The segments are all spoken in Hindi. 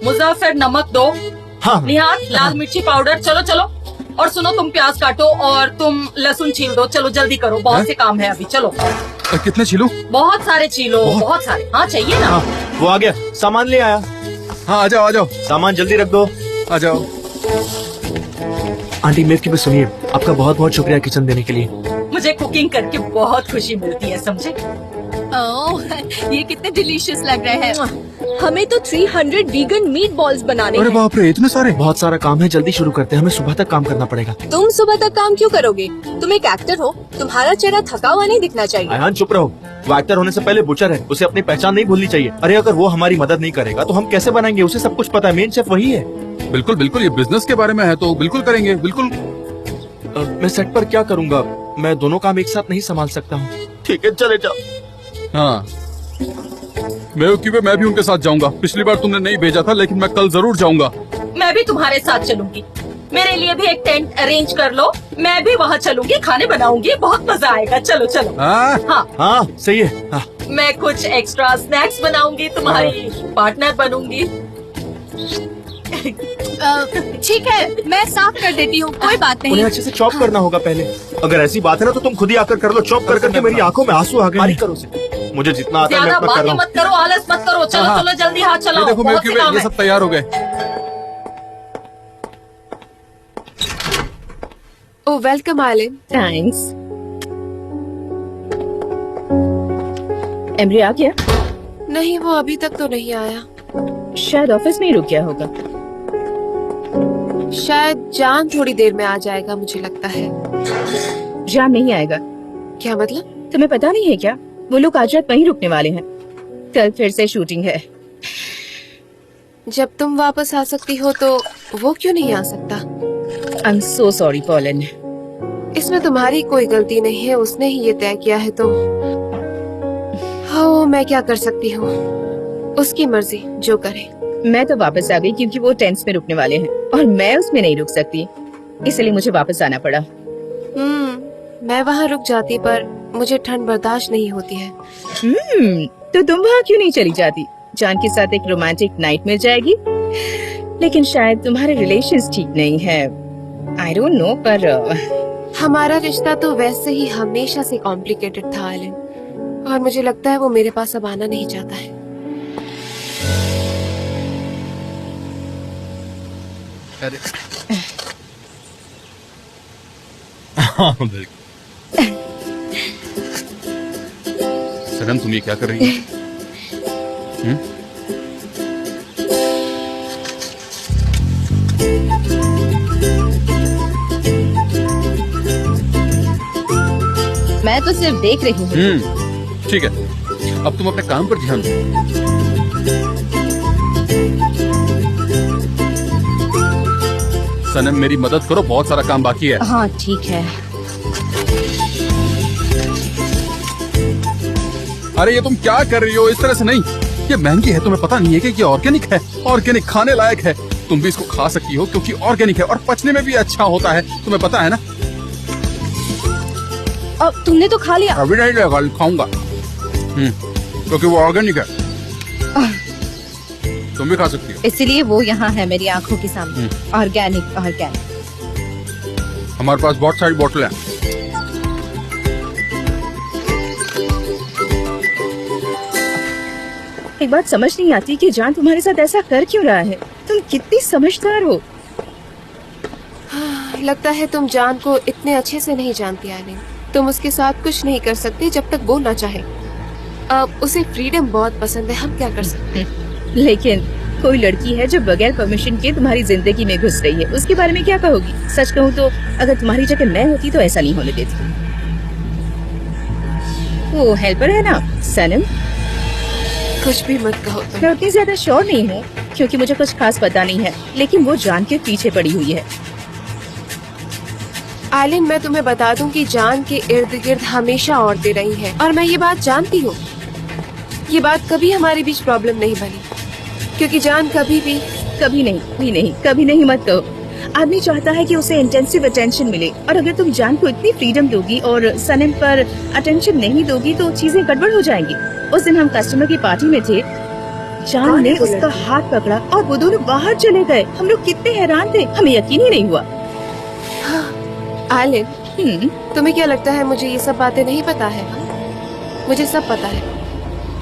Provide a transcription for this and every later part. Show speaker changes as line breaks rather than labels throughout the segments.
मुजफ्फर नमक दो।
हाँ
निहाल लाल मिर्ची पाउडर। चलो चलो। और सुनो, तुम प्याज काटो और तुम लहसुन छील दो। चलो जल्दी करो, बहुत से काम है अभी। चलो।
कितने छीलूं?
बहुत सारे छीलो, बहुत सारे। हाँ चाहिए ना।
हाँ, वो आ गया, सामान ले आया।
हाँ आ जाओ आ जाओ।
सामान जल्दी रख दो।
आ जाओ।
आंटी मेरे की भी सुनिए, आपका बहुत बहुत शुक्रिया किचन देने के लिए।
मुझे कुकिंग करके बहुत खुशी मिलती है, समझे?
ओह, ये कितने डिलीशियस लग रहे हैं। हमें तो 300 वीगन मीट बॉल्स बनाने
अरे
हैं।
बाप रे, इतने सारे।
बहुत सारा काम है, जल्दी शुरू करते हैं, हमें सुबह तक काम करना पड़ेगा।
तुम सुबह तक काम क्यों करोगे? तुम एक एक्टर हो, तुम्हारा चेहरा थका हुआ नहीं दिखना चाहिए।
अयान चुप रहो, वो एक्टर होने से पहले बुचर है, उसे अपनी पहचान नहीं भूलनी चाहिए। अरे अगर वो हमारी मदद नहीं करेगा तो हम कैसे बनाएंगे? उसे सब कुछ पता है, मेन शेफ वही है।
बिल्कुल बिल्कुल, ये बिजनेस के बारे में है तो बिल्कुल करेंगे, बिल्कुल।
मैं सेट पर क्या करूँगा? मैं दोनों काम एक साथ नहीं संभाल सकता हूँ। ठीक है चले जाओ।
हाँ मैं भी उनके साथ जाऊंगा। पिछली बार तुमने नहीं भेजा था, लेकिन मैं कल जरूर जाऊंगा।
मैं भी तुम्हारे साथ चलूंगी। मेरे लिए भी एक टेंट अरेंज कर लो, मैं भी वहाँ चलूंगी, खाने बनाऊंगी, बहुत मजा आएगा। चलो चलो।
हाँ
हाँ
हाँ सही है। हाँ।
मैं कुछ एक्स्ट्रा स्नैक्स बनाऊंगी, तुम्हारी पार्टनर बनूंगी।
ठीक है, मैं साफ कर देती हूँ, कोई बात
उन्हें
नहीं।
अच्छे से चॉप करना होगा पहले। अगर ऐसी बात है ना तो तुम खुद ही आकर कर लो। चॉप कर करके मेरी आंखों में आंसू आ गए। करो उसे। मुझे जितना आता है मैं
ज्यादा
उतना कर
बातें
रहा हूँ।
मत करो, आलस मत करो। चलो
हाँ।
चलो जल्दी हाथ
ये
चलाओ,
देखो
बहुत से काम
ये
है।
सब तैयार हो गए।
ओह वेलकम आलिन।
थैंक्स। एमरी आ गया?
नहीं, वो अभी तक तो नहीं आया।
शायद ऑफिस में ही रुक गया होगा।
शायद जान थोड़ी देर में आ जाएगा, मुझे लगता है।
जान नहीं आएगा।
क्या मतलब?
तुम्हें पता नहीं है क्या? वो लोग आज रात वहीं रुकने वाले हैं। कल फिर से शूटिंग है।
जब तुम वापस आ सकती हो तो वो क्यों नहीं आ सकता?
I am so sorry pollen.
इसमें तुम्हारी कोई गलती नहीं है, उसने ही ये तय किया है तो हाँ, मैं क्या कर सकती हूँ। उसकी मर्जी, जो करे।
मैं तो वापस आ गई क्योंकि वो टेंट्स में रुकने वाले हैं और मैं उसमें नहीं रुक सकती, इसलिए मुझे वापस आना पड़ा।
मैं वहाँ रुक जाती पर मुझे ठंड बर्दाश्त नहीं होती है।
तो तुम वहाँ क्यों नहीं चली जाती? जान के साथ एक रोमांटिक नाइट मिल जाएगी। लेकिन शायद तुम्हारे रिलेशंस ठीक नहीं है। आई डोंट नो, पर
हमारा रिश्ता तो वैसे ही हमेशा से कॉम्प्लिकेटेड था आलिन, और मुझे लगता है वो मेरे पास अब आना नहीं चाहता है।
अरे हाँ बिल्कुल। सनम तुम ये क्या कर रही हो?
मैं तो सिर्फ देख रही हूँ।
ठीक है, अब तुम अपने काम पर ध्यान दो। सनम मेरी मदद करो, बहुत सारा काम बाकी है।
हाँ ठीक है।
अरे ये तुम क्या कर रही हो? इस तरह से नहीं, ये महंगी है, तुम्हें पता नहीं है कि ये ऑर्गेनिक है, ऑर्गेनिक खाने लायक है। तुम भी इसको खा सकती हो क्योंकि ऑर्गेनिक है और पचने में भी अच्छा होता है, तुम्हें पता है ना?
अब तुमने तो खा लिया।
अभी नहीं लेगा, खाऊंगा क्योंकि वो ऑर्गेनिक है। तुम भी खा सकती हो।
इसलिए वो यहाँ है मेरी आंखों के सामने। Organic organic.
हमारे पास बहुत सारी बोतलें हैं।
एक बात समझ नहीं आती कि जान तुम्हारे साथ ऐसा कर क्यों रहा है। तुम कितनी समझदार हो।
लगता है तुम जान को इतने अच्छे से नहीं जानती आलिन। तुम उसके साथ कुछ नहीं कर सकती जब तक वो ना चाहे। अब उसे फ्रीडम बहुत पसंद है, हम क्या कर सकते हैं?
लेकिन कोई लड़की है जो बगैर परमिशन के तुम्हारी जिंदगी में घुस रही है, उसके बारे में क्या कहोगी? सच कहूँ तो अगर तुम्हारी जगह मैं होती तो ऐसा नहीं होने देती। वो हेल्पर है ना सनम।
कुछ भी मत कहो तुम।
मैं उतनी ज्यादा श्योर नहीं हूँ क्योंकि मुझे कुछ खास पता नहीं है, लेकिन वो जान के पीछे पड़ी हुई है।
आलिन, मैं तुम्हें बता दूं कि जान के इर्द गिर्द हमेशा औरतें रही हैं और मैं ये बात जानती हूँ। ये बात कभी हमारे बीच प्रॉब्लम नहीं बनी क्योंकि जान कभी नहीं मत कहो। आदमी चाहता है कि उसे इंटेंसिव अटेंशन मिले, और अगर तुम जान को इतनी फ्रीडम दोगी और सनम पर अटेंशन नहीं दोगी तो चीजें गड़बड़ हो जाएंगी। उस दिन हम कस्टमर की पार्टी में थे,
जान ने उसका हाथ पकड़ा और वो दोनों बाहर चले गए। हम लोग कितने हैरान थे, हमें यकीन ही नहीं हुआ।
आलिन, तुम्हें क्या लगता है मुझे ये सब बातें नहीं पता है? मुझे सब पता है,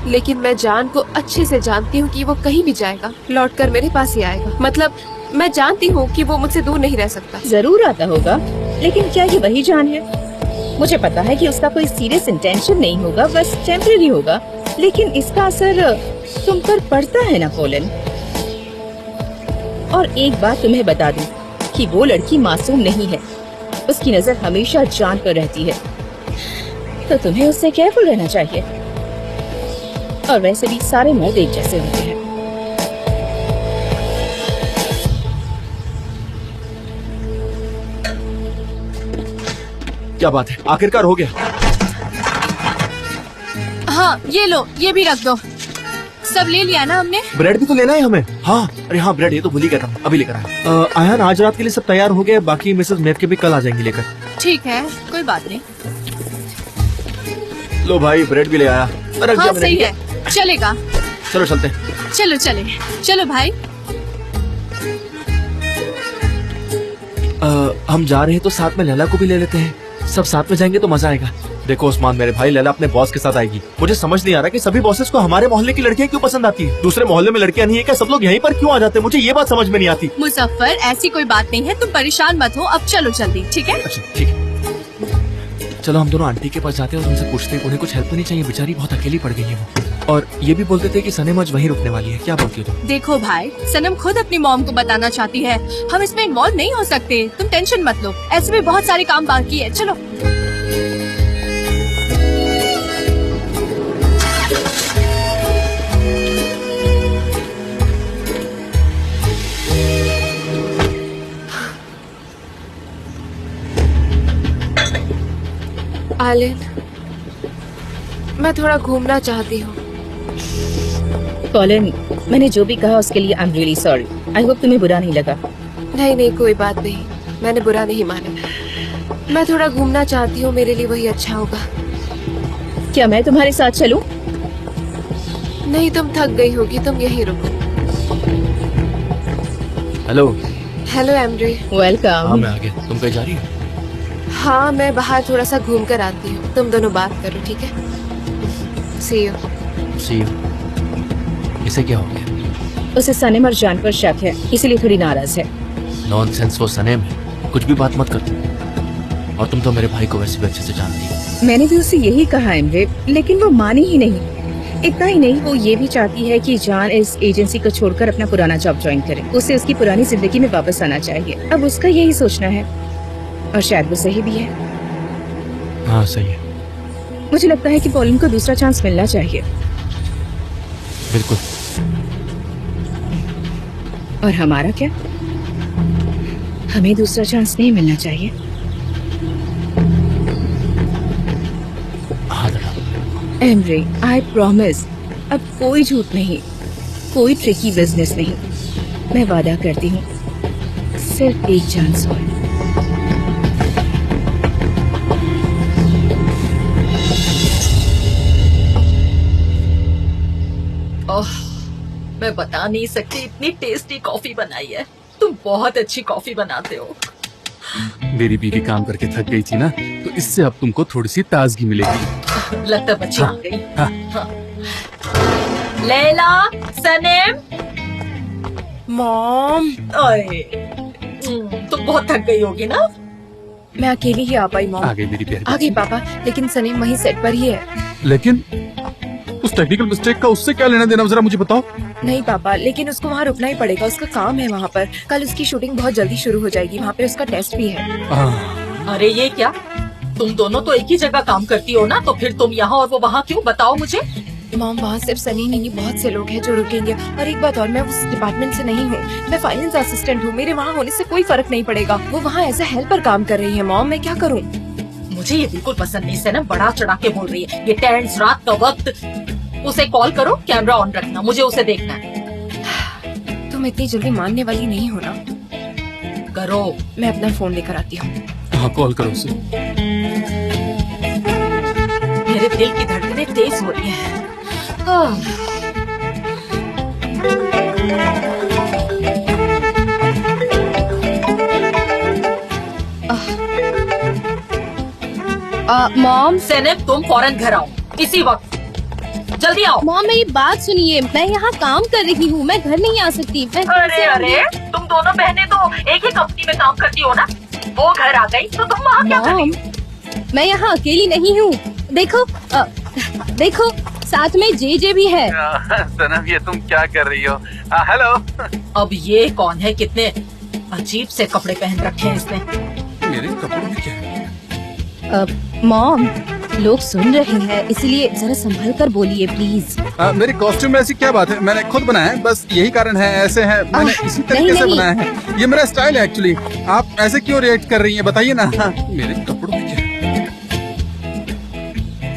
लेकिन मैं जान को अच्छे से जानती हूँ कि वो कहीं भी जाएगा लौट कर मेरे पास ही आएगा। मतलब मैं जानती हूँ कि वो मुझसे दूर नहीं रह सकता।
जरूर आता होगा, लेकिन क्या ये वही जान है? मुझे पता है कि उसका कोई सीरियस इंटेंशन नहीं होगा, बस टेम्परेरी होगा, लेकिन इसका असर तुम पर पड़ता है ना पोलन। और एक बात तुम्हें बता दूं कि वो लड़की मासूम नहीं है, उसकी नजर हमेशा जान पर रहती है, तो तुम्हें उससे केयरफुल रहना चाहिए। और वैसे भी सारे मर्द एक जैसे होते हैं।
क्या बात है, आखिरकार हो गया।
हाँ ये लो, ये भी रख दो। सब ले लिया ना हमने?
ब्रेड भी तो लेना है हमें। हाँ, अरे हाँ, ब्रेड ये तो भूल ही गया था, अभी लेकर आया। आयान, आज रात के लिए सब तैयार हो गए, बाकी मिसेस मेव के भी कल आ जाएंगी लेकर।
ठीक है, कोई बात नहीं।
लो भाई, ब्रेड भी ले आया। रख
हाँ
दिया मैंने।
सही है, चलेगा।
चलो चलते हैं।
चलो चले, चलो भाई।
हम जा रहे हैं तो साथ में लैला को भी ले लेते हैं, सब साथ में जाएंगे तो मजा आएगा। देखो उस्मान मेरे भाई, लैला अपने बॉस के साथ आएगी। मुझे समझ नहीं आ रहा कि सभी बॉसेस को हमारे मोहल्ले की लड़कियां क्यों पसंद आती है, दूसरे मोहल्ले में लड़कियां नहीं है क्या? सब लोग यहीं पर क्यों आ जाते हैं? मुझे ये बात समझ में नहीं आती।
मुजफ्फर, ऐसी कोई बात नहीं है, तुम परेशान मत हो। अब चलो जल्दी, ठीक है?
अच्छा ठीक है, चलो हम दोनों आंटी के पास जाते हैं और उनसे पूछते हैं उन्हें कुछ हेल्प नहीं चाहिए, बेचारी बहुत अकेली पड़ गई है वो। और ये भी बोलते थे कि सनम आज वहीं रुकने वाली है, क्या बोलती हो तुम?
देखो भाई, सनम खुद अपनी मॉम को बताना चाहती है, हम इसमें इन्वॉल्व नहीं हो सकते। तुम टेंशन मत लो, ऐसे भी बहुत सारे काम बाकी है। चलो।
आलिन, मैं थोड़ा घूमना चाहती हूँ।
पोलन, मैंने जो भी कहा उसके लिए I am really sorry. I hope तुम्हें बुरा नहीं लगा।
नहीं नहीं, कोई बात नहीं, मैंने बुरा नहीं माना। मैं थोड़ा घूमना चाहती हूँ, मेरे लिए वही अच्छा होगा।
क्या मैं तुम्हारे साथ चलूं?
नहीं, तुम थक गई होगी, तुम यहीं रुको।
हेलो।
Hello Emre.
हाँ
वेलकम।
मैं आ गया, तुम कहीं जा रही हो?
हाँ, मैं बाहर थोड़ा सा घूम कर आती हूँ, तुम दोनों बात करो, ठीक है? See you.
See you. इसे क्या हो गया?
उसे सनम और जान पर शक है, इसीलिए थोड़ी नाराज है।
नॉनसेंस, वो सनम है, कुछ भी बात मत कर तुम। और तुम तो मेरे भाई को वैसे भी अच्छे से जानती हो।
मैंने भी उसे यही कहा एमरे, लेकिन वो मानी ही नहीं। इतना ही नहीं, वो ये भी चाहती है कि जान इस एजेंसी को छोड़कर अपना पुराना जॉब ज्वाइन करे। उसे उसकी पुरानी जिंदगी में वापस आना चाहिए। अब उसका यही सोचना है, और शायद वो सही भी है।
हाँ सही है,
मुझे लगता है कि पोलन को दूसरा चांस मिलना चाहिए।
बिल्कुल।
और हमारा क्या? हमें दूसरा चांस नहीं मिलना चाहिए।
हाँ दादा।
एमरे, आई प्रॉमिस, अब कोई झूठ नहीं, कोई ट्रिकी बिजनेस नहीं। मैं वादा करती हूँ, सिर्फ एक चांस और।
ओह, मैं बता नहीं सकती, इतनी टेस्टी कॉफी बनाई है। तुम बहुत अच्छी कॉफी बनाते हो।
मेरी बीवी काम करके थक गई थी ना, तो इससे अब तुमको थोड़ी सी ताजगी मिलेगी।
लगता बच्ची आ गई। हाँ। लैला, सनम,
मॉम,
ओए, तुम बहुत थक गई होगी ना?
मैं अकेली ही आ पाई मॉम।
आ गई मेरी प्यारी।
आ गई पापा, लेकिन सनीम वहीं सेट पर ही है।
लेकिन उस टेक्निकल मिस्टेक का उससे क्या लेना देना, जरा मुझे बताओ।
नहीं पापा, लेकिन उसको वहाँ रुकना ही पड़ेगा, उसका काम है वहाँ पर। कल उसकी शूटिंग बहुत जल्दी शुरू हो जाएगी, वहाँ पे उसका टेस्ट भी है।
अरे ये क्या, तुम दोनों तो एक ही जगह काम करती हो ना, तो फिर तुम यहाँ और वो वहाँ क्यों, बताओ मुझे।
मॉम, वहाँ सिर्फ सनी नहीं, बहुत से लोग हैं जो रुकेंगे। और एक बात और, मैं उस डिपार्टमेंट से नहीं हूँ, मैं फाइनेंस असिस्टेंट हूँ। मेरे वहाँ होने से कोई फर्क नहीं पड़ेगा। वो वहाँ एज ए हेल्पर काम कर रही है। मॉम, मैं क्या करूँ?
मुझे ये बिल्कुल पसंद नहीं, सनम बड़ा चढ़ा के बोल रही है। ये टेंस रात का वक्त, उसे कॉल करो, कैमरा ऑन रखना, मुझे उसे देखना है।
तुम इतनी जल्दी मानने वाली नहीं हो ना?
करो।
मैं अपना फोन लेकर आती हूँ।
हाँ, कॉल करो उसे।
मेरे दिल की धड़कनें तेज हो रही हैं।
मॉम
सैनब तुम फौरन घर आओ इसी वक्त, जल्दी आओ।
मॉम मेरी बात सुनिए, मैं यहाँ काम कर रही हूँ, मैं घर नहीं आ सकती। मैं
अरे अरे तुम दोनों बहनें तो एक ही कंपनी में काम करती हो ना, वो घर आ गई तो तुम वहाँ क्या कर रही
मॉम
हो?
मैं यहाँ अकेली नहीं हूँ। देखो देखो साथ में जे भी है।
सनम ये तुम क्या कर रही हो? हेलो।
अब ये कौन है? कितने अजीब से कपड़े पहन रखे हैं इसने।
मेरे कपड़ों में क्या है?
मॉम लोग सुन रहे हैं, इसलिए जरा संभल कर बोलिए प्लीज।
मेरे कॉस्ट्यूम में ऐसी क्या बात है? मैंने खुद बनाया है, बस यही कारण है ऐसे है। मैंने इसी तरीके से
नहीं।
बनाया है, ये मेरा स्टाइल है एक्चुअली। आप ऐसे क्यों रिएक्ट कर रही हैं बताइए ना। मेरे कपड़ों में क्या है?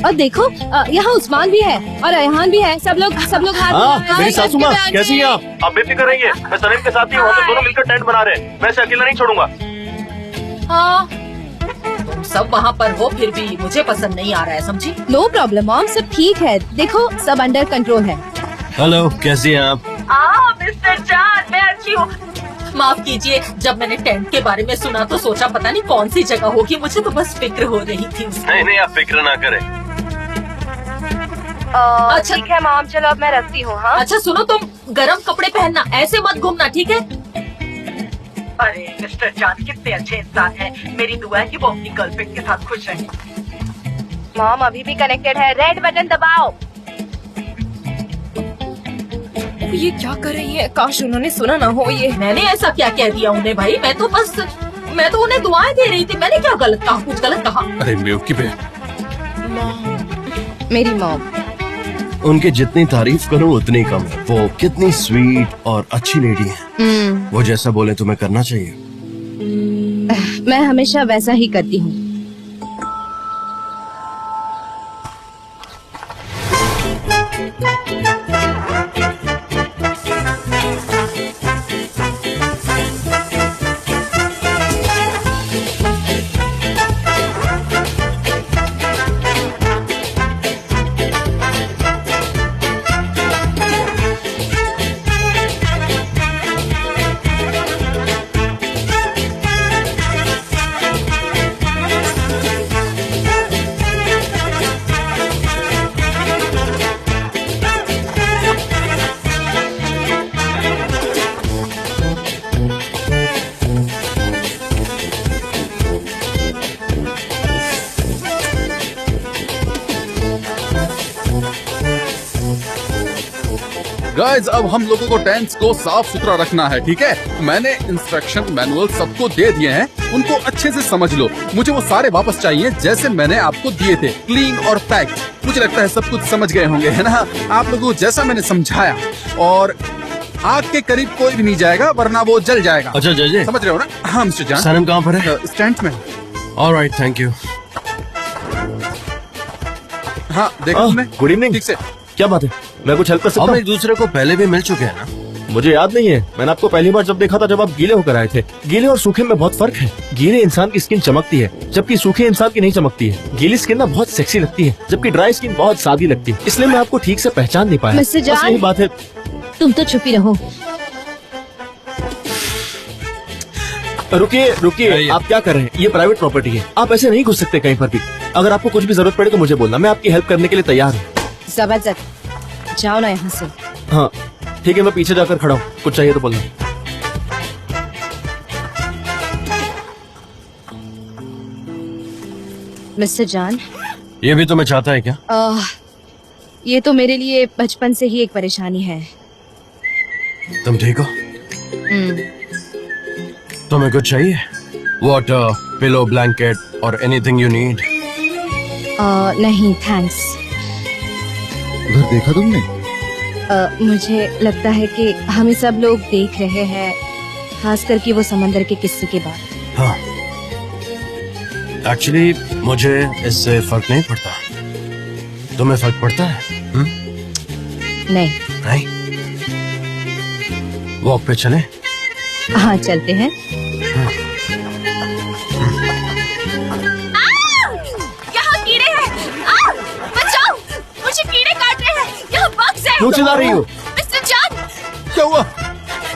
और देखो यहाँ उस्मान भी है और रेहान भी है। सब लोग हाथ
हाँ,
मिलाएं।
मेरी सासू माँ
हाथ
कैसी हैं आप बेफिक्र रहिए, मैं सलीम के साथ ही हूँ, हम लोग दोनों मिलकर टेंट बना रहे हैं, मैं इसे अकेला नहीं छोड़ूंगा।
हाँ तुम सब वहाँ पर हो फिर भी मुझे पसंद नहीं आ रहा है, समझी?
नो प्रॉब्लम मॉम, सब ठीक है। देखो सब अंडर कंट्रोल है।
हेलो कैसी हैं आप?
मिस्टर जान मैं अच्छी हूँ। माफ कीजिए, जब मैंने टेंट के बारे में सुना तो सोचा पता नहीं कौन सी जगह होगी, मुझे तो बस फिक्र हो रही थी।
नहीं आप फिक्र ना करें।
अच्छा
ठीक है मॉम, चलो अब मैं रखती हूँ। हाँ
अच्छा सुनो, तुम गरम कपड़े पहनना, ऐसे मत घूमना, ठीक है? अरे मिस्टर जान कितने अच्छे इंसान हैं, मेरी दुआ है कि वो अपनी गर्लफ्रेंड के साथ खुश रहें।
मॉम अभी भी कनेक्टेड है, रेड बटन दबाओ। ये क्या कर रही है? काश उन्होंने सुना ना हो। ये
मैंने ऐसा क्या कह दिया उन्हें भाई? मैं तो उन्हें दुआएं दे रही थी, मैंने क्या गलत कहा? कुछ गलत कहा?
अरे बेवकूफ है।
मेरी मॉम।
उनकी जितनी तारीफ करूं उतनी कम है। वो कितनी स्वीट और अच्छी लेडी है। वो जैसा बोले तुम्हें करना चाहिए।
मैं हमेशा वैसा ही करती हूँ।
गाइस अब हम लोगों को टेंट्स को साफ सुथरा रखना है, ठीक है? मैंने इंस्ट्रक्शन मैनुअल सबको दे दिए हैं, उनको अच्छे से समझ लो। मुझे वो सारे वापस चाहिए जैसे मैंने आपको दिए थे, क्लीन और पैक्ड। मुझे लगता है सब कुछ समझ गए होंगे, है ना? आप लोगों को जैसा मैंने समझाया। और आग के करीब कोई भी नहीं जाएगा वरना वो जल जाएगा।
अच्छा जय
समझ रहे हो ना? हाँ मिस्टर जान।
सनम कहाँ पर है?
स्टैंड में।
Alright thank you.
हाँ देखा तुमने?
Good evening.
ठीक से।
क्या बात है, मैं कुछ हेल्प कर सकता
हम
हूँ?
एक दूसरे को पहले भी मिल चुके हैं ना?
मुझे याद नहीं है, मैंने आपको पहली बार जब देखा था जब आप गीले होकर आए थे। गीले और सूखे में बहुत फर्क है। गीले इंसान की स्किन चमकती है जबकि सूखे इंसान की नहीं चमकती है। गीली स्किन ना बहुत सेक्सी लगती है जबकि ड्राई स्किन बहुत सादी लगती है, इसलिए मैं आपको ठीक से पहचान नहीं पाया।
मिस्टर
बस
जान।
यही बात है।
तुम तो चुप ही रहो।
रुकिए रुकिए, आप क्या कर रहे हैं? ये प्राइवेट प्रॉपर्टी है, आप ऐसे नहीं घुस सकते कहीं पर भी। अगर आपको कुछ भी जरूरत पड़े तो मुझे बोलना, मैं आपकी हेल्प करने के लिए तैयार हूँ।
जबरदस्त, जाओ ना यहाँ से।
हाँ ठीक है, मैं पीछे जाकर खड़ा हूँ, कुछ चाहिए तो बोलना।
मिस्टर जान,
ये भी तुम्हें चाहता है क्या?
ये तो मेरे लिए बचपन से ही एक परेशानी है।
तुम ठीक हो? तुम्हें कुछ चाहिए? वाटर, पिलो, ब्लैंकेट और एनीथिंग यू नीड?
नहीं थैंक्स।
घर देखा तुमने?
मुझे लगता है कि हमें सब लोग देख रहे हैं, खास करके वो समंदर के किस्से के बाद।
हाँ एक्चुअली मुझे इससे फर्क नहीं पड़ता। तुम्हें फर्क पड़ता है?
नहीं।
नहीं? वॉक पे चले?
हाँ चलते हैं।
यहाँ कीड़े हैं। बचाओ, मुझे कीड़े काट रहे हैं। यहाँ बग्स हैं।
क्यों चिल्ला रही हो?
मिस्टर जान,
क्या हुआ?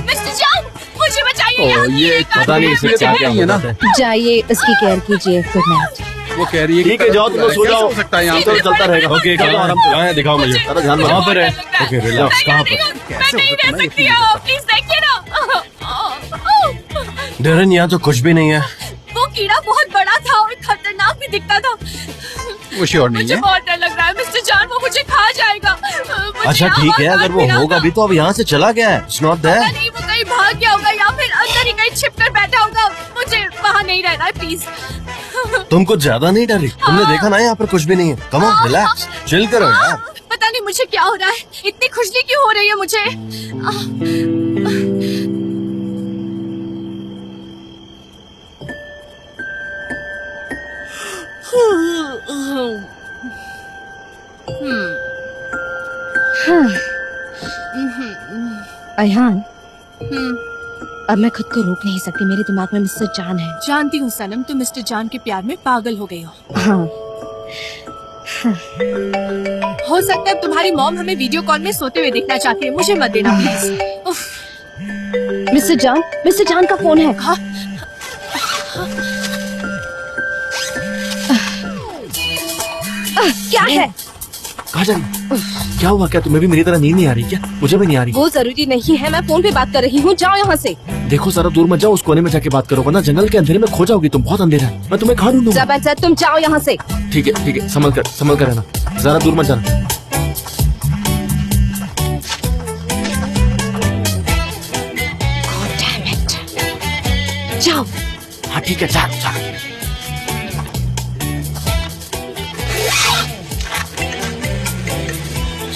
मिस्टर जान, मुझे बचाइए। यहाँ
ये
कीड़े काट
पता
रहे
नहीं
हैं।
इसे क्या क्या
है ना?
होता है।
जाइए, उसकी केयर कीजिए। Good night.
वो कह रही है कि
ठीक है, जाओ तुम लोग सो
कैसे
जाओ।
हो सकता है यहाँ
चलो,
पे?
चलता रहेगा।
ओके,
चलो, आराम
कहाँ है? दिखाओ मुझे।
चलो, ध्यान
कहाँ
रखो।
पर है? Okay, relax. कहाँ पर?
मैं नहीं रह सकती यहाँ, प्लीज देखिए ना।
डरन, यहाँ तो कुछ भी नहीं है।
वो कीड़ा बहुत बड़ा था और खतरनाक भी दिखता था।
वो श्योर नहीं
मुझे
है।
बहुत डर लग रहा है मिस्टर जान, वो मुझे खा जाएगा। मुझे
अच्छा
यहाँ
ठीक है,
बहुत
अगर वो
डर
होगा
लगा।
भी तो अब यहाँ से चला गया है। इट्स नॉट
पता
देयर।
नहीं वो कहीं भाग गया होगा या फिर अंदर ही कहीं छिप कर बैठा होगा। मुझे वहाँ नहीं रहना है प्लीज।
तुम कुछ ज्यादा नहीं डरी? तुमने देखा ना यहाँ पर कुछ भी नहीं है। कम ऑन, रिलैक्स, चिल करो यार।
पता नहीं मुझे क्या हो रहा है, इतनी खुजली क्यों हो रही है मुझे।
अयान, अब मैं खुद को रोक नहीं सकती। मेरे दिमाग में मिस्टर जान है।
जानती हूँ सनम, तुम मिस्टर जान के प्यार में पागल हो गई हो।
हाँ,
हो सकता है तुम्हारी मॉम हमें वीडियो कॉल में सोते हुए देखना चाहती है। मुझे मत देना प्लीज।
मिस्टर जान का फोन है।
हाँ?
क्या है?
कहाँ जा रही हो? क्या हुआ? क्या तुम्हें भी मेरी तरह नींद नहीं आ रही क्या? मुझे भी नहीं आ रही।
वो जरूरी नहीं है, मैं फोन पे बात कर रही हूँ। जाओ यहाँ से।
देखो जरा दूर मत जाओ, उस कोने में जाके बात करो, वरना जंगल के अंधेरे में खो जाओगी तुम। बहुत अंधेरा है, मैं तुम्हें कहाँ ढूंढूंगा?
जबरदस्त, तुम जाओ यहाँ से।
ठीक है, संभल कर रहना। जरा दूर मत जाना।
जाओ।
हाँ ठीक है, जा।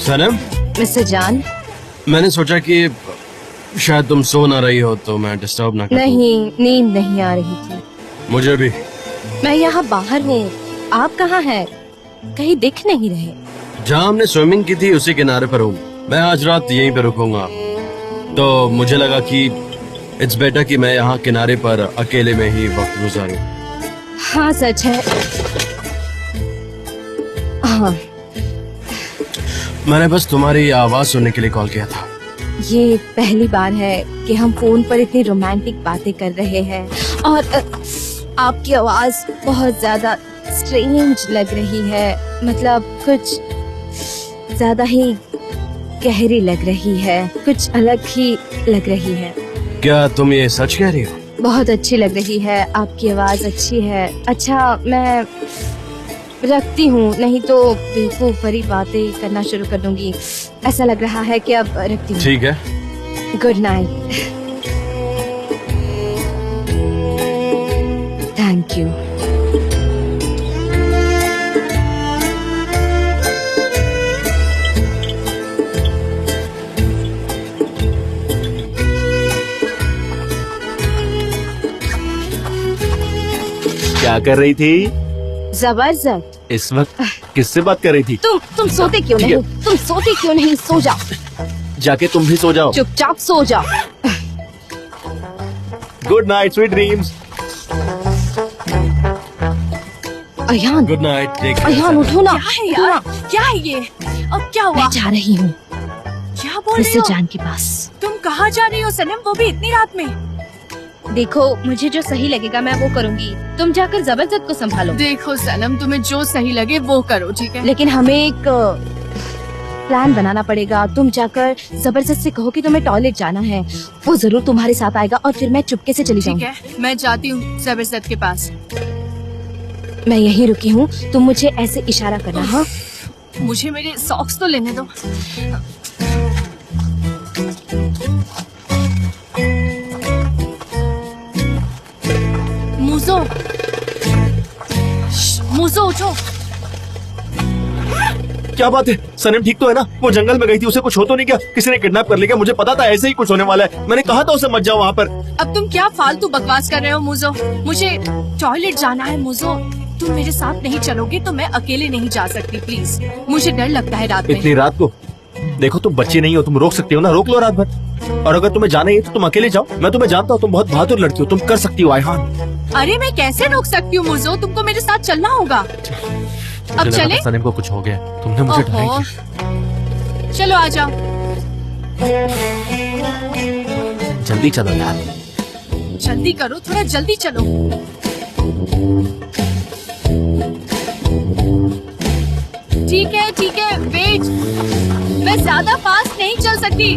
सनम,
मिस्टर जान,
मैंने सोचा कि शायद तुम सो ना रही हो तो मैं डिस्टर्ब ना करूं।
नहीं, नींद नहीं आ रही थी।
मुझे भी।
मैं यहाँ बाहर हूँ, आप कहाँ हैं? कहीं दिख नहीं रहे।
जहाँ हमने स्विमिंग की थी उसी किनारे पर हूँ। मैं आज रात यहीं पे रुकूंगा, तो मुझे लगा कि इट्स बेटर कि मैं यहाँ किनारे पर अकेले में ही वक्त गुजारूं।
हाँ सच है। हाँ,
मैंने बस तुम्हारी आवाज सुनने के लिए कॉल किया था।
ये पहली बार है कि हम फोन पर इतनी रोमांटिक बातें कर रहे हैं और आपकी आवाज बहुत ज्यादा स्ट्रेंज लग रही है। मतलब कुछ ज्यादा ही गहरी लग रही है, कुछ अलग ही लग रही है।
क्या तुम ये सच कह रही हो?
बहुत अच्छी लग रही है, आपकी आवाज अच्छी है। अच्छा, मैं रखती हूँ, नहीं तो बेवकूफ भरी बातें करना शुरू कर दूंगी। ऐसा लग रहा है कि अब रखती हूँ।
ठीक है।
Good night. Thank you.
क्या कर रही थी
जबरदस्त।
इस वक्त? किससे बात कर रही थी?
तुम सोते क्यों
ठीक
नहीं?
है।
तुम सोते क्यों नहीं? सो जाओ,
जाके तुम भी सो जाओ।
चुपचाप सो जाओ।
Good night, sweet dreams.
Ayan,
good night, take
Ayan उठो ना।
क्या है यार, क्या है ये? अब क्या हुआ?
मैं जा रही हूँ
क्या बोल रही
मिस्टर
हो?
जान के पास।
तुम कहाँ जा रही हो सनम, वो भी इतनी रात में?
देखो, मुझे जो सही लगेगा मैं वो करूँगी। तुम जाकर जबरदस्त को संभालो।
देखो सनम, तुम्हें जो सही लगे वो करो, ठीक है?
लेकिन हमें एक प्लान बनाना पड़ेगा। तुम जाकर जबरदस्त से कहो कि तुम्हें टॉयलेट जाना है, वो जरूर तुम्हारे साथ आएगा और फिर मैं चुपके से चली
ठीक
जाऊंगी।
है, मैं जाती हूँ जबरदस्त के पास।
मैं यहीं रुकी हूँ, तुम मुझे ऐसे इशारा करना। हाँ,
मुझे मेरे सॉक्स तो लेने दो। मुझो, मुझो उठो।
क्या बात है? सनम ठीक तो है ना? वो जंगल में गई थी, उसे कुछ हो तो नहीं? क्या किसी ने किडनैप कर लिया? मुझे पता था ऐसे ही कुछ होने वाला है। मैंने कहा था उसे मत जाओ वहाँ पर।
अब तुम क्या फालतू बकवास कर रहे हो मुझो? मुझे टॉयलेट जाना है मुझो। तुम मेरे साथ नहीं चलोगे तो मैं अकेले नहीं जा सकती, प्लीज। मुझे डर लगता है रात में।
इतनी रात को? देखो तुम बच्ची नहीं हो, तुम रोक सकती हो ना, रोक लो रात भर। और अगर तुम्हें जाना ही है तो तुम अकेले जाओ। मैं तुम्हें जानता हूँ, तुम बहुत बहादुर लड़की हो, तुम कर सकती हो आयहान।
अरे मैं कैसे रोक सकती हूँ मुझो? तुमको मेरे साथ चलना होगा। अब चले?
सनम को कुछ हो गया, तुमने मुझे डराई
ओहो।
थी।
चलो आ जाओ।
जल्दी चलो यार।
जल्दी करो, थोड़ा जल्दी चलो। ठीक है वेट, मैं ज्यादा फास्ट नहीं चल सकती।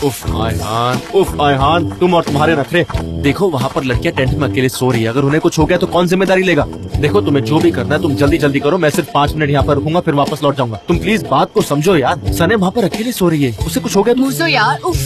उफ आयहान, तुम और तुम्हारे नखरे। देखो वहाँ पर लड़कियाँ टेंट में अकेले सो रही है, अगर उन्हें कुछ हो गया तो कौन जिम्मेदारी लेगा? देखो तुम्हें जो भी करना है तुम जल्दी जल्दी करो, मैं सिर्फ 5 मिनट यहाँ पर रुकूंगा, फिर वापस लौट जाऊंगा। तुम प्लीज बात को समझो यार, सनम वहाँ पर अकेले सो रही है, उसे कुछ हो गया तो?
मुझो यार, उफ,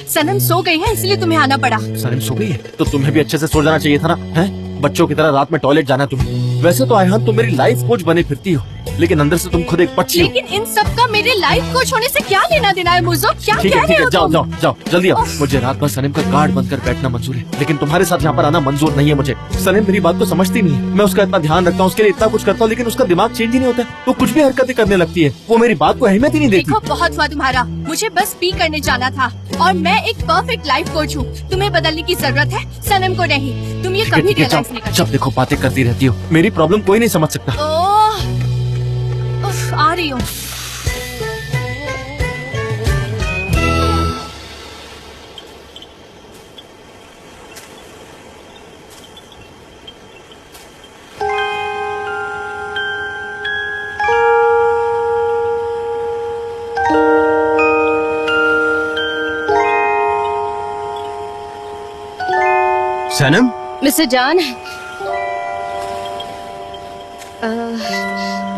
सनम सो गई है इसलिए तुम्हें आना पड़ा।
सनम सो गई है तो तुम्हें भी अच्छे से सो जाना चाहिए था ना, हैं? बच्चों की तरह रात में टॉयलेट जाना तुम्हें। वैसे तो आयहान तुम मेरी लाइफ कोच बनी फिरती हो, लेकिन अंदर से तुम खुद एक पक्षी हो।
लेकिन इन सब का मेरे लाइफ कोच होने से क्या लेना देना है मुझो? क्या
ठीक
कह
है
रहे हो
जाओ
तुम?
जाओ जाओ जल्दी आओ। मुझे रात भर सनम का गार्ड बनकर बैठना मंजूर है, लेकिन तुम्हारे साथ यहाँ पर आना मंजूर नहीं है मुझे। सनम मेरी बात को समझती नहीं है, मैं उसका इतना ध्यान रखता हूँ, उसके लिए इतना कुछ करता हूँ, लेकिन उसका दिमाग चेंज ही नहीं होता, वो कुछ भी हरकतें करने लगती है, वो मेरी बात को अहमियत ही नहीं देती।
देखो बहुत हुआ तुम्हारा, मुझे बस पी करने जाना था और मैं एक परफेक्ट लाइफ कोच हूँ, तुम्हें बदलने की जरूरत है, सनम को नहीं। तुम ये कभी
ठीक है,
रियलाइज नहीं
जाओ, जब देखो बातें करती रहती हो, मेरी प्रॉब्लम कोई नहीं समझ सकता।
उफ, आ रही हूँ।
सनम,
मिस्टर जान,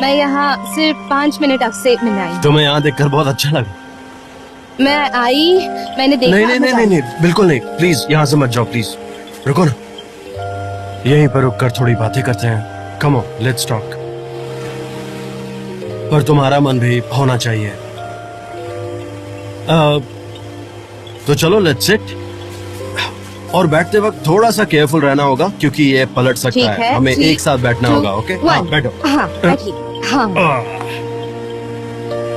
मैं यहाँ सिर्फ 5 मिनट आपसे मिलने आई।
तुम्हें यहाँ देखकर बहुत अच्छा लगा।
मैं आई, मैंने देखा।
नहीं, बिल्कुल नहीं। प्लीज यहाँ से मत जाओ, प्लीज रुको ना, यहीं पर रुक कर थोड़ी बातें करते हैं। Come on, let's talk. पर तुम्हारा मन भी होना चाहिए। तो चलो लेट्स सिट। और बैठते वक्त थोड़ा सा केयरफुल रहना होगा क्योंकि ये पलट सकता है। हमें एक साथ बैठना होगा। ओके, हाँ, बैठो।
हाँ, बैठिए। हाँ,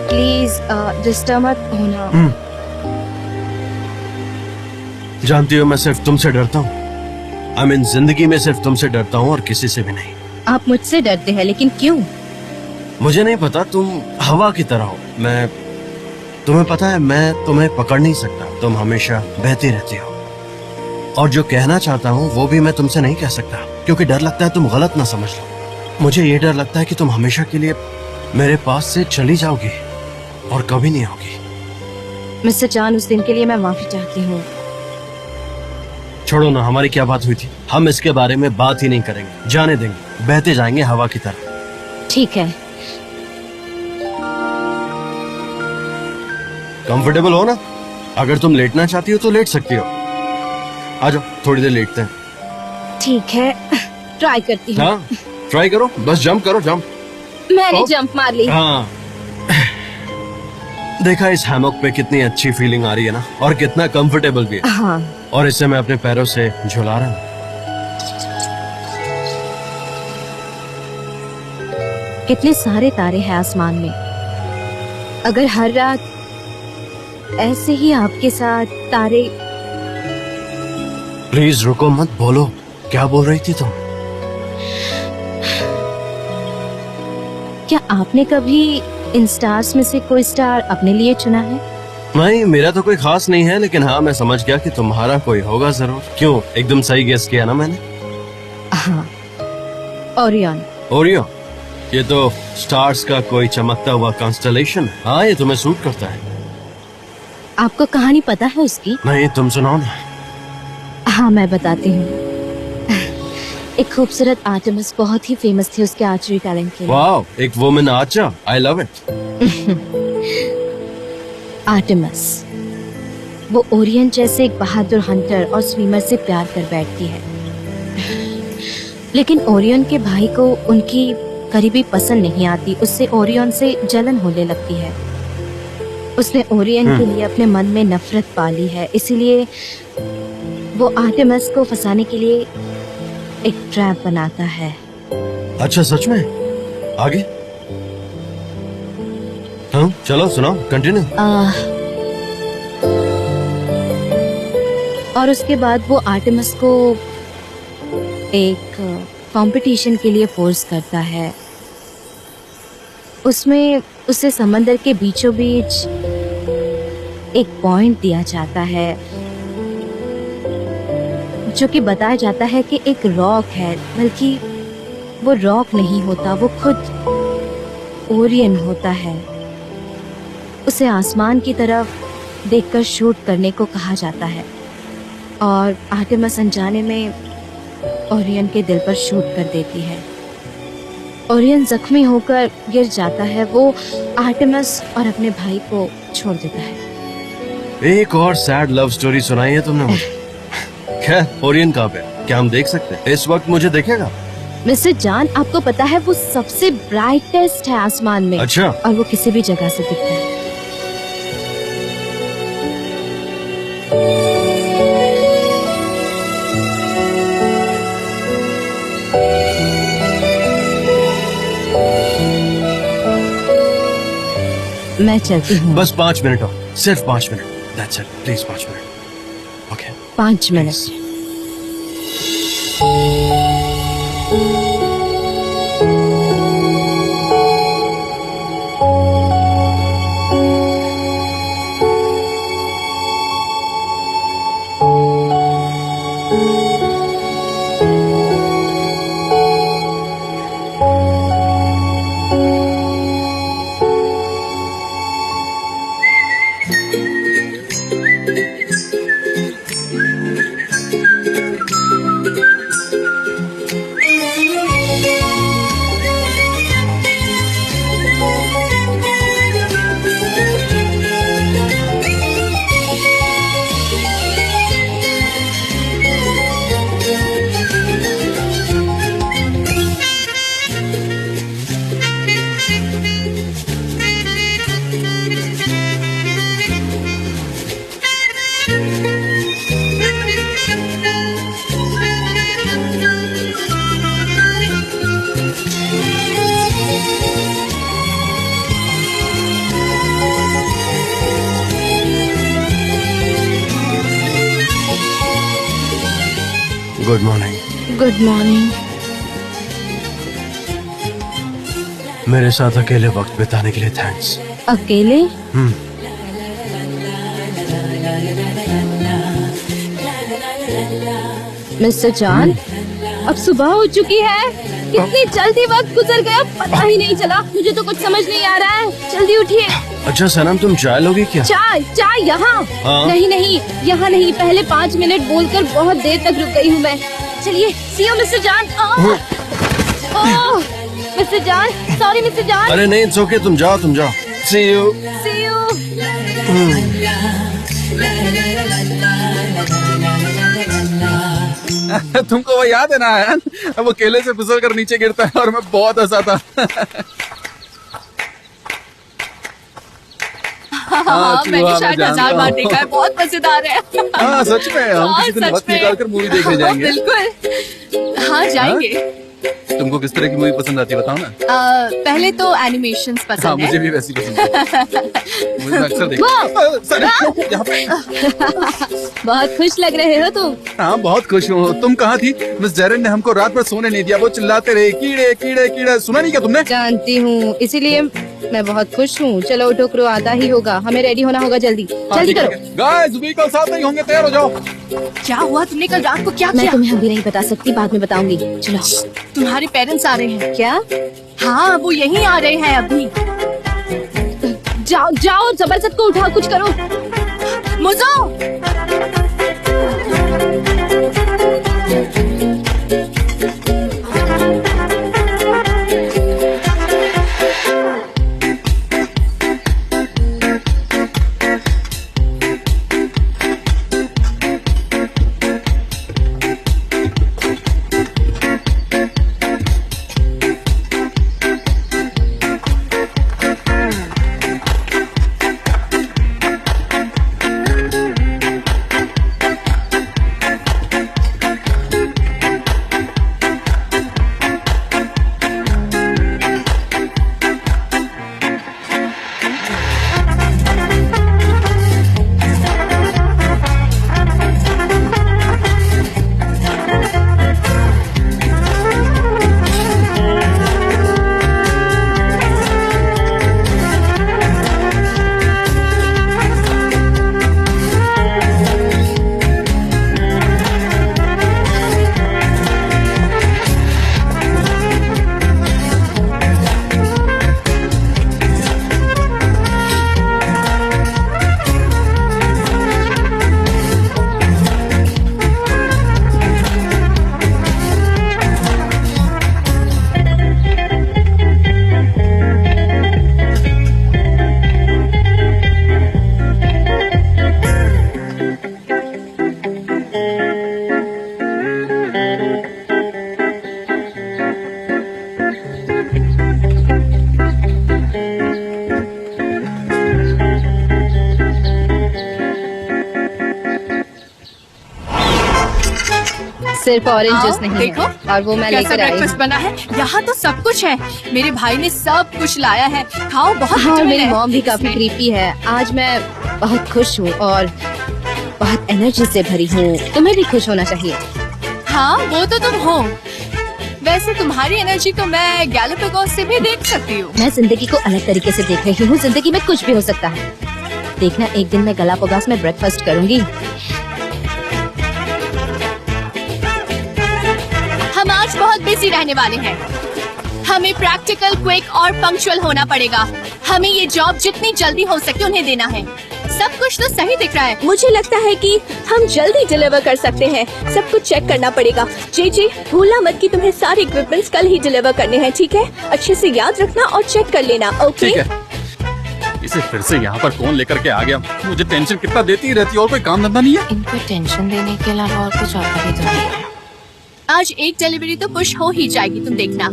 प्लीज डिस्टर्ब मत होना।
जानती हो मैं सिर्फ तुमसे डरता हूँ। आई मीन जिंदगी में सिर्फ तुमसे डरता हूँ और किसी से भी नहीं।
आप मुझसे डरते हैं, लेकिन क्यों?
मुझे नहीं पता, तुम हवा की तरह हो। तुम्हें पता है मैं तुम्हें पकड़ नहीं सकता, तुम हमेशा बहती रहती हो। और जो कहना चाहता हूँ वो भी मैं तुमसे नहीं कह सकता क्योंकि डर लगता है तुम गलत ना समझ लो। मुझे ये डर लगता है कि तुम हमेशा के लिए मेरे पास से चली जाओगी और कभी नहीं आओगी।
मिस्टर जान, उस दिन के लिए मैं माफी चाहती हूँ।
छोड़ो ना, हमारी क्या बात हुई थी? हम इसके बारे में बात ही नहीं करेंगे, जाने देंगे, बहते जाएंगे हवा की तरह।
ठीक है।
कंफर्टेबल हो ना? अगर तुम लेटना चाहती हो तो लेट सकती हो। आ जाओ, थोड़ी देर लेटते हैं।
ठीक है, ट्राई करती हूँ।
हाँ, ट्राई करो, बस जंप करो, जंप।
मैंने जंप मार ली।
हाँ, देखा इस हैमॉक पे कितनी अच्छी फीलिंग आ रही है ना, और कितना कंफर्टेबल भी है।
हाँ,
और इसे मैं अपने पैरों से झुला रहा हूँ।
कितने सारे तारे हैं आसमान में। अगर हर रात ऐसे ही आपके साथ तारे।
प्लीज रुको मत, बोलो क्या बोल रही थी तुम?
क्या आपने कभी इन स्टार्स में से कोई स्टार अपने लिए चुना है?
नहीं, मेरा तो कोई खास नहीं है, लेकिन हाँ मैं समझ गया कि तुम्हारा कोई होगा जरूर। क्यों, एकदम सही गेस किया ना मैंने?
हाँ, ओरियन।
ओरियन, ये तो स्टार्स का कोई चमकता हुआ कॉन्स्टेलेशन है। हाँ, ये तुम्हें सूट करता है।
आपको कहानी पता है उसकी?
नहीं, तुम सुनाओ ना।
हाँ, मैं बताती हूँ। एक खूबसूरत आर्टेमिस बहुत ही फेमस थी उसके आर्चरी टैलेंट के लिए।
वाओ, एक women Archer, I love it.
Artemis, वो ओरियन जैसे एक बहादुर हंटर और स्विमर से प्यार कर बैठती है, लेकिन ओरियन के भाई को उनकी करीबी पसंद नहीं आती। उससे ओरियन से जलन होने लगती है। उसने ओरियन के लिए अपने मन में नफरत पाली है, इसीलिए वो आर्टेमिस को फंसाने के लिए एक ट्रैप बनाता है।
अच्छा, सच में? आगे? हाँ, चलो सुनाओ, कंटिन्यू।
और उसके बाद वो आर्टेमिस को एक कंपटीशन के लिए फोर्स करता है। उसमें उसे समंदर के बीचों बीच एक पॉइंट दिया जाता है जो कि बताया जाता है कि एक रॉक है, बल्कि वो रॉक नहीं होता, वो खुद
ओरियन होता है उसे आसमान की तरफ देखकर शूट करने को कहा जाता है और आर्टेमिस अनजाने में ओरियन के दिल पर शूट कर देती है। ओरियन जख्मी होकर गिर जाता है, वो आर्टेमिस और अपने भाई को छोड़ देता है।
एक और सैड लव स्टोरी सुनाई है तुमने मुझे। खैर, ओरियन कहाँ पे? क्या हम देख सकते हैं? इस वक्त मुझे देखेगा?
मिस्टर जान, आपको पता है वो सबसे ब्राइटेस्ट है आसमान में।
अच्छा।
और वो किसी भी जगह से दिखता है। मैं चलती हूँ।
बस 5 मिनट और, सिर्फ 5 minute. That's it. Please 5 minute. Okay.
5 minute.
Good morning.
Good morning.
मेरे साथ अकेले वक्त बिताने के लिए थैंक्स।
अकेले? मिस्टर जॉन, अब सुबह हो चुकी है। कितनी जल्दी वक्त गुजर गया, पता ही नहीं चला। मुझे तो कुछ समझ नहीं आ रहा है। जल्दी उठिए।
अच्छा सनम, तुम चाय लोगी क्या?
चाय? चाय यहाँ?
हाँ।
नहीं नहीं, यहाँ नहीं। पहले 5 मिनट बोलकर बहुत देर तक रुक गई हूँ मैं। चलिए। See you mister John. Mister John, sorry mister John.
अरे नहीं, इट्स ओके, तुम जाओ। See you.
See you.
तुमको वो याद है ना आयन? वो केले से फिसल कर नीचे गिरता है और मैं बहुत हंसा था।
हाँ, मैंने शायद 1000 बार देखा है। बहुत मजेदार है।
हाँ सच में, हम
हाँ,
किसी दिन
सच
वक्त
में।
निकाल कर मूवी देखने जाएंगे।
बिल्कुल। हाँ, जाएंगे।
तुमको किस तरह की मूवी पसंद आती है बताओ ना।
पहले तो एनिमेशंस
हाँ,
पसंद है।
मुझे भी वैसी पसंद है। मुझे अक्सर देखती यहाँ पे।
बहुत खुश लग रहे हो तुम।
हाँ बहुत खुश हूँ। तुम कहाँ थी? मिस जैरन ने हमको रात भर सोने नहीं दिया। वो चिल्लाते रहे, कीड़े कीड़े कीड़े। सुना नहीं क्या तुमने?
जानती हूँ, इसीलिए मैं बहुत खुश हूँ। चलो उठो, क्रू आता ही होगा। हमें रेडी होना होगा। जल्दी जल्दी करो।
गाइस, व्हीकल साथ नहीं होंगे, तैयार हो जाओ।
क्या हुआ? तुमने कल रात को क्या
मैं
किया?
तुम्हें अभी नहीं बता सकती, बाद में बताऊंगी। चलो।
तुम्हारे पेरेंट्स आ रहे हैं।
क्या?
हाँ, वो यहीं आ रहे हैं अभी।
जाओ जाओ, जबरदस्त को उठाओ, कुछ करो।
मुझो।
सिर्फ ऑरेंज
आओ,
जूस नहीं
देखो,
है और वो मैं
कैसा
लेकर आई
ब्रेकफास्ट
हूँ।
बना है। यहाँ तो सब कुछ है। मेरे भाई ने सब कुछ लाया है। खाओ, बहुत
हाँ, और
विटामिन
मेरी
है
मॉम भी काफी
इसमें।
क्रीपी है। आज मैं बहुत खुश हूँ और बहुत एनर्जी से भरी हूँ। तुम्हें भी खुश होना चाहिए।
हाँ, वो तो तुम हो। वैसे तुम्हारी एनर्जी को मैं गैलापागोस से भी देख सकती हूँ।
मैं जिंदगी को अलग तरीके से देख रही हूँ। जिंदगी में कुछ भी हो सकता है। देखना, एक दिन मैं गैलापागोस में ब्रेकफास्ट करूंगी।
हम आज बहुत बिजी रहने वाले हैं। हमें प्रैक्टिकल, क्विक और पंक्चुअल होना पड़ेगा। हमें ये जॉब जितनी जल्दी हो सके उन्हें देना है। सब कुछ तो सही दिख रहा है।
मुझे लगता है कि हम जल्दी डिलीवर कर सकते हैं। सब कुछ चेक करना पड़ेगा। जी भूलना मत कि तुम्हें सारे इक्विपमेंट्स कल ही डिलीवर करने हैं, ठीक है? अच्छे से याद रखना और चेक कर लेना, ओके?
ठीक है। इसे फिर से यहाँ पर कौन लेकर के आ गया? मुझे टेंशन कितना देती रहती है और कोई काम धंधा नहीं है।
इनको टेंशन देने के अलावा और कुछ आता भी तो नहीं है।
आज एक डिलीवरी तो पुश हो ही जाएगी, तुम देखना।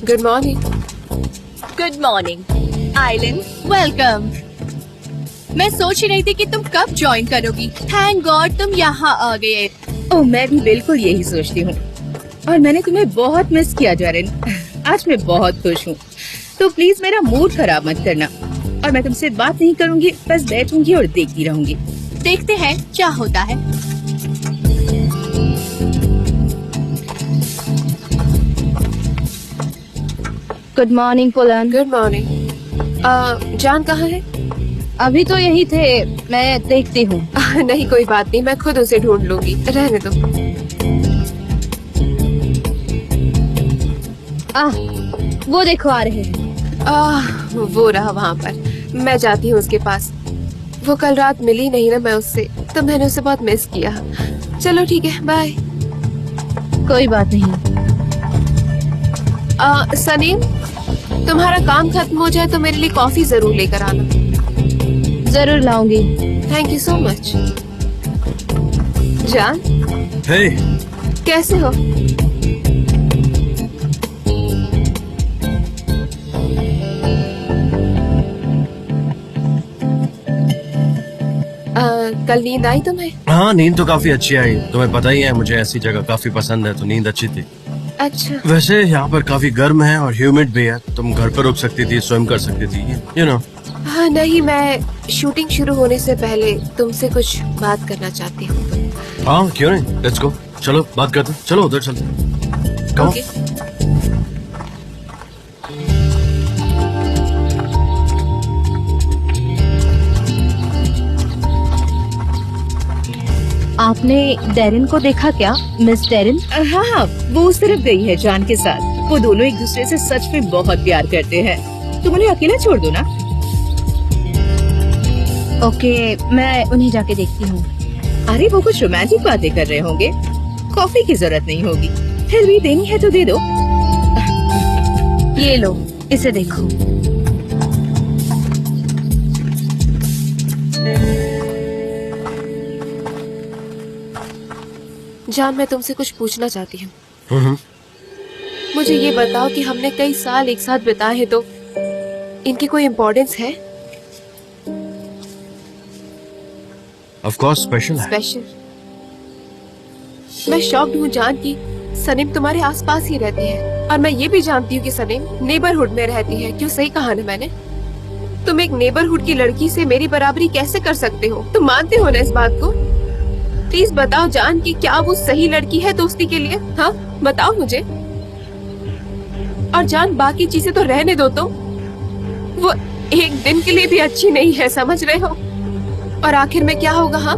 Good morning.
Good morning Eileen.
Welcome. मैं सोच ही रही थी कि तुम कब ज्वाइन करोगी। थैंक गॉड तुम यहाँ आ गए।
ओह, मैं भी बिल्कुल यही सोचती हूँ और मैंने तुम्हें बहुत मिस किया जॉरेन। आज मैं बहुत खुश हूँ, तो प्लीज मेरा मूड खराब मत करना। और मैं तुमसे बात नहीं करूँगी, बस बैठूंगी और देखती रहूंगी।
देखते हैं क्या होता है।
Good morning Pulan.
Good morning. जान कहाँ है?
अभी तो यही थे, मैं देखती हूँ।
नहीं, कोई बात नहीं, मैं खुद उसे ढूंढ लूंगी, रहने दो।
वो देखो आ रहे हैं।
वो रहा वहाँ पर। मैं जाती हूँ उसके पास। वो कल रात मिली नहीं ना मैं उससे, तो मैंने उसे बहुत मिस किया। चलो ठीक है, बाय।
कोई बात नहीं।
सनीम, तुम्हारा काम खत्म हो जाए तो मेरे लिए कॉफी जरूर लेकर आना।
जरूर लाऊंगी।
Thank you so much. जान,
हे,
कैसे हो? कल नींद आई तुम्हें?
हाँ, नींद तो काफी अच्छी आई। तुम्हें पता ही है मुझे ऐसी जगह काफी पसंद है, तो नींद अच्छी थी।
अच्छा।
वैसे यहाँ पर काफी गर्म है और ह्यूमिड भी है। तुम घर पर रुक सकती थी, स्विम कर सकती थी, यू नो।
हाँ नहीं, मैं शूटिंग शुरू होने से पहले तुमसे कुछ बात करना चाहती हूँ।
हाँ, क्यों नहीं, लेट्स गो। चलो बात करते हैं। चलो उधर चलते हैं। Come on.
ओके।
आपने डेरिन को देखा क्या, मिस डेरिन?
हाँ हाँ, वो उस तरफ गई है जान के साथ। वो दोनों एक दूसरे से सच में बहुत प्यार करते हैं। तुम उन्हें अकेला छोड़ दो ना।
ओके, मैं उन्हें जाके देखती हूँ।
अरे वो कुछ रोमांटिक बातें कर रहे होंगे। कॉफी की जरूरत नहीं होगी, फिर भी देनी है तो दे दो।
ये लो, इसे देखो।
जान, मैं तुमसे कुछ पूछना चाहती हूँ। मुझे ये बताओ कि हमने कई साल एक साथ बिताए हैं, तो इनकी कोई इम्पोर्टेंस है?
ऑफ कोर्स स्पेशल है।
स्पेशल? मैं शॉक्ड हूँ जान कि सनीम तुम्हारे आसपास ही रहती है, और मैं ये भी जानती हूँ कि सनीम नेबरहुड में रहती है। क्यों, सही कहा ना मैंने? तुम एक नेबरहुड की लड़की से मेरी बराबरी कैसे कर सकते हो? तुम मानते हो ना इस बात को? प्लीज बताओ जान कि क्या वो सही लड़की है दोस्ती के लिए? हाँ बताओ मुझे। और जान, बाकी चीजें तो रहने दो, तो वो एक दिन के लिए भी अच्छी नहीं है, समझ रहे हो? और आखिर में क्या होगा? हाँ,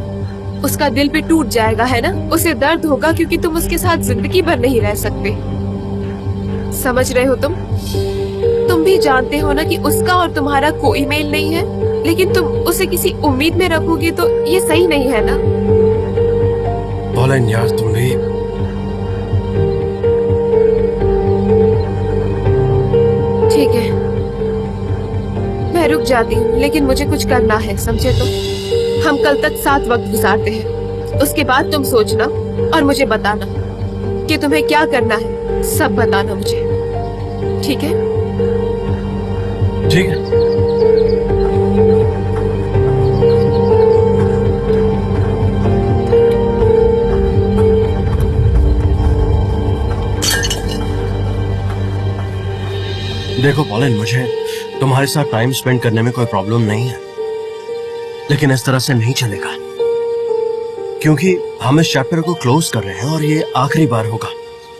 उसका दिल भी टूट जाएगा, है ना? उसे दर्द होगा क्योंकि तुम उसके साथ जिंदगी भर नहीं रह सकते। समझ रहे हो तुम भी जानते हो ना कि उसका और तुम्हारा कोई मेल नहीं है, लेकिन तुम उसे किसी उम्मीद में रखोगे तो ये सही नहीं है ना?
बोलन यार, तुम भी।
ठीक है, मैं रुक जाती हूँ, लेकिन मुझे कुछ करना है, समझे? तो हम कल तक साथ वक्त गुजारते हैं, उसके बाद तुम सोचना और मुझे बताना। कि तुम्हें क्या करना है सब बताना मुझे, ठीक है?
ठीक है। देखो पॉलिन, मुझे तुम्हारे साथ टाइम स्पेंड करने में कोई प्रॉब्लम नहीं है, लेकिन इस तरह से नहीं चलेगा, क्योंकि हम इस चैप्टर को क्लोज कर रहे हैं और ये आखिरी बार होगा।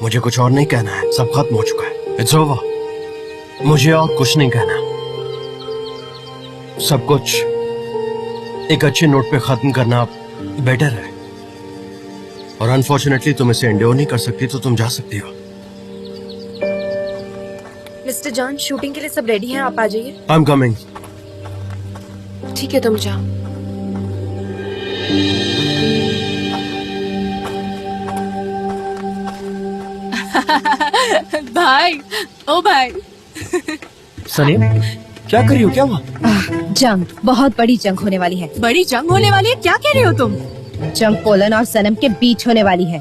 मुझे कुछ और नहीं कहना है, सब खत्म हो चुका है, इट्स ओवर। मुझे और कुछ नहीं कहना, सब कुछ एक अच्छे नोट पे खत्म करना बेटर है। और अनफॉर्चुनेटली तुम इसे एंड्योर नहीं कर सकती, तो तुम जा सकती हो।
मिस्टर जॉन, शूटिंग के लिए सब रेडी हैं, आप आ जाइए।
I am coming.
ठीक है, तुम जाओ।
भाई, ओ भाई।
सनीम, क्या कर रही हो? क्या हुआ?
जंग, बहुत बड़ी जंग होने वाली है।
बड़ी जंग होने वाली है? क्या कह रहे हो तुम?
जंग पोलन और सनम के बीच होने वाली है।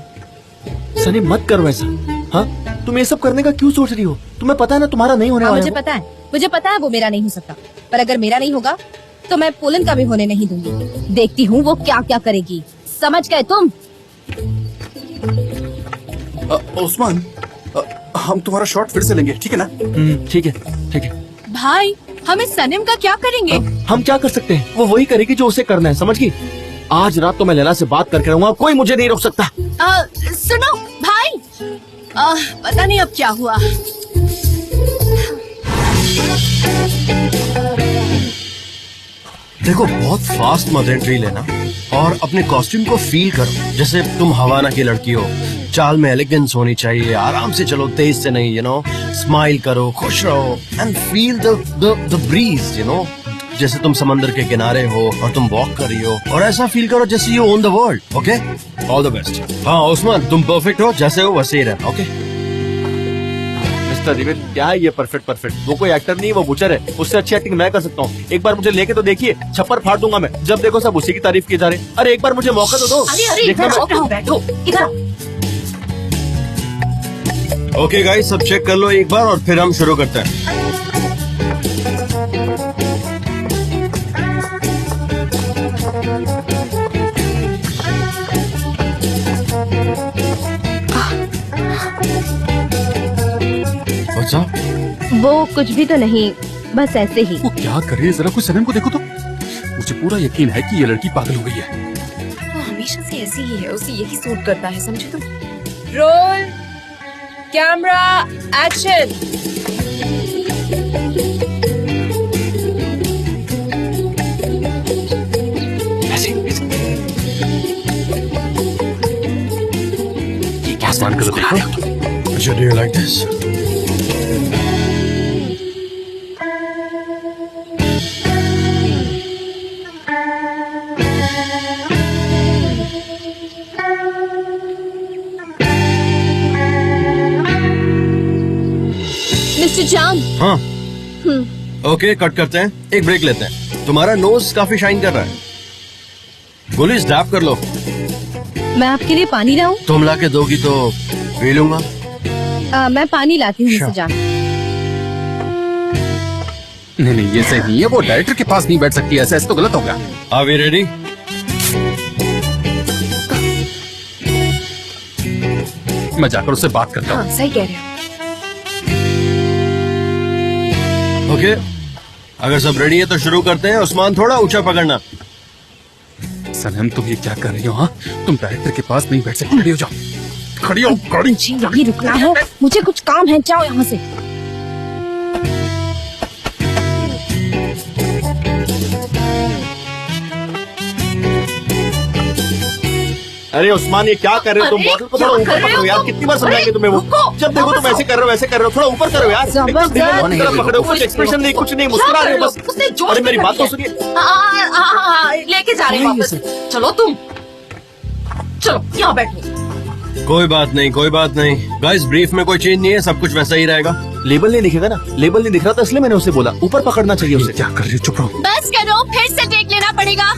सनीम, मत करो ऐसा। हाँ, तुम ये सब करने का क्यों सोच रही हो? तुम्हें पता है ना तुम्हारा नहीं होने वाला है।
मुझे पता है वो मेरा नहीं हो सकता, पर अगर मेरा नहीं होगा तो मैं पोलन का भी होने नहीं दूंगी। देखती हूँ वो क्या क्या करेगी, समझ गए तुम?
उस्मान, हम तुम्हारा शॉट फिर से लेंगे, ठीक है ना?
ठीक है, ठीक है।
भाई, हम इस सनम का क्या करेंगे?
हम क्या कर सकते हैं? वो वही करेगी जो उसे करना है, समझ गई? आज रात तो मैं लैला से बात करके रहूंगा, कोई मुझे नहीं रोक सकता।
सुनो भाई, पता नहीं अब क्या हुआ।
देखो, बहुत फास्ट मत एंट्री लेना और अपने कॉस्ट्यूम को फील करो जैसे तुम हवाना की लड़की हो। चाल में एलिगेंस होनी चाहिए, आराम से चलो, तेज से नहीं, यू नो। स्माइल करो, खुश रहो and feel the breeze, you know. जैसे तुम समंदर के किनारे हो और तुम वॉक कर रही हो, और ऐसा फील करो जैसे you own the world. Okay, all the best. हाँ उस्मान, तुम परफेक्ट हो, जैसे हो वैसे ही रहना। ओके
मिस्टर रिवेल, क्या है ये परफेक्ट? वो कोई एक्टर नहीं, वो बुचर है। उससे अच्छी एक्टिंग मैं कर सकता हूँ। एक बार मुझे लेके तो देखिए, छप्पर फाड़ दूंगा मैं। जब देखो सब उसी की तारीफ की जा रहे। अरे एक बार मुझे मौका तो दो।
बैठो इधर।
ओके गाइस, सब चेक कर लो एक बार और फिर हम शुरू करते हैं। अच्छा,
वो कुछ भी तो नहीं, बस ऐसे ही।
वो क्या कर रही है? जरा कुछ सनम को देखो तो। मुझे पूरा यकीन है कि ये लड़की पागल हो गई है।
वो हमेशा से ऐसी ही है, उसे यही सूट करता है, समझे तुम? Roll, camera, action.
ये क्या आसमान कर रहे हो?
Do you like this?
Mister John.
हाँ। ओके, कट करते हैं, एक ब्रेक लेते हैं। तुम्हारा नोज काफी शाइन कर रहा है। पुलिस डैप कर लो।
मैं आपके लिए पानी लाऊं?
तुम ला के दोगी तो पी लूंगा।
मैं पानी लाती हूँ मिस्टर जॉन।
नहीं, ये सही नहीं है। वो डायरेक्टर के पास नहीं बैठ सकती, ऐसा तो गलत हो गया।
Are we ready?
मैं जाकर उससे बात करता हूँ।
हाँ, सही कह रहे हो।
ओके, अगर सब रेडी है तो शुरू करते हैं। उस्मान, थोड़ा ऊंचा पकड़ना।
सनम, तुम ये क्या कर रही हो? हाँ, तुम डायरेक्टर के पास नहीं बैठ सकती। खड़ी हो जाओ, खड़ी हो, खड़ी।
यही रुकना है, मुझे कुछ काम है, जाओ यहाँ से।
अरे उस्मान, ये क्या कर रहे हो तुम? बॉटल को थोड़ा ऊपर पकड़ो यार, कितनी बार समझाएंगे तुम्हें? वो जब देखो तुम ऐसे कर रहे हो, थोड़ा ऊपर करो यार। एकदम पकड़ो, कुछ एक्सप्रेशन नहीं, कुछ नहीं, मुस्कुरा रहे हो बस। अरे मेरी बात तो सुनिए।
लेके जा रहे हैं वापस। चलो तुम, चलो यहाँ बैठो।
कोई बात नहीं, कोई बात नहीं। गाइस, ब्रीफ में कोई चेंज नहीं है, सब कुछ वैसा ही रहेगा।
लेबल नहीं दिखेगा ना, लेबल नहीं दिख रहा था, इसलिए मैंने उसे बोला ऊपर पकड़ना चाहिए उसे।
क्या कर रही हो? चुप रहो।
बस करो, फिर से टेक लेना पड़ेगा।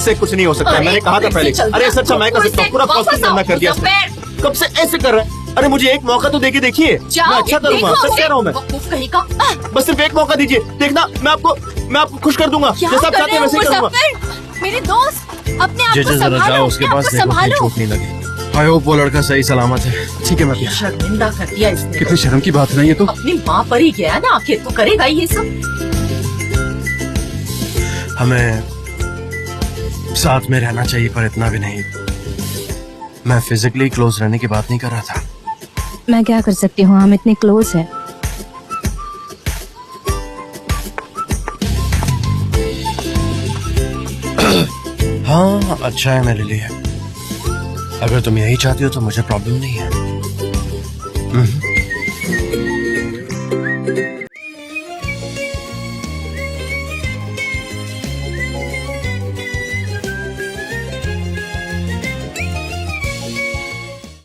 इससे कुछ नहीं हो सकता।
अरे,
मैंने कहा था पहले।
चल
अरे सच्चा मैं कर सकता हूँ, पूरा
वापस
कॉस्ट्यूम
आओ,
करना कर दिया इसने।
मुजफ्फर।
कब से ऐसे कर रहा है? अरे मुझे एक मौका तो देके देखिए, मैं
जाओ,
अच्छा करूंगा,
देखो,
सच कह रहा हूँ मैं।
वकूफ कहीं का।
बस सिर्फ एक मौका दीजिए, देखना मैं आपको खुश कर दूंगा,
क्या
जैसा आप
कर
चाहते
रहे
हैं
हो
वैसे ही करूंगा।
मुजफ्फर? मेरे दोस्त, अपने आप
जे
को
जे जरा
संभालो,
जाओ, उसके
अपने आप
पास
को
देखो कहीं
संभालो।
चोट नहीं लगी। आई होप वो लड़का सही सलामत है। ठीक है मैं भी।
शर्मिंदा कर दिया इसने।
कितनी शर्म की बात है ना ये तो।
अपनी माँ पर ही गया ना, आखिर तो करेगा ये सब।
हमें साथ में रहना चाहिए, पर इतना भी नहीं। मैं फिजिकली क्लोज रहने की बात नहीं कर रहा था।
मैं क्या कर सकती हूँ, हम इतने क्लोज हैं।
हाँ अच्छा है मेरे लिए। अगर तुम यही चाहती हो तो मुझे प्रॉब्लम नहीं है।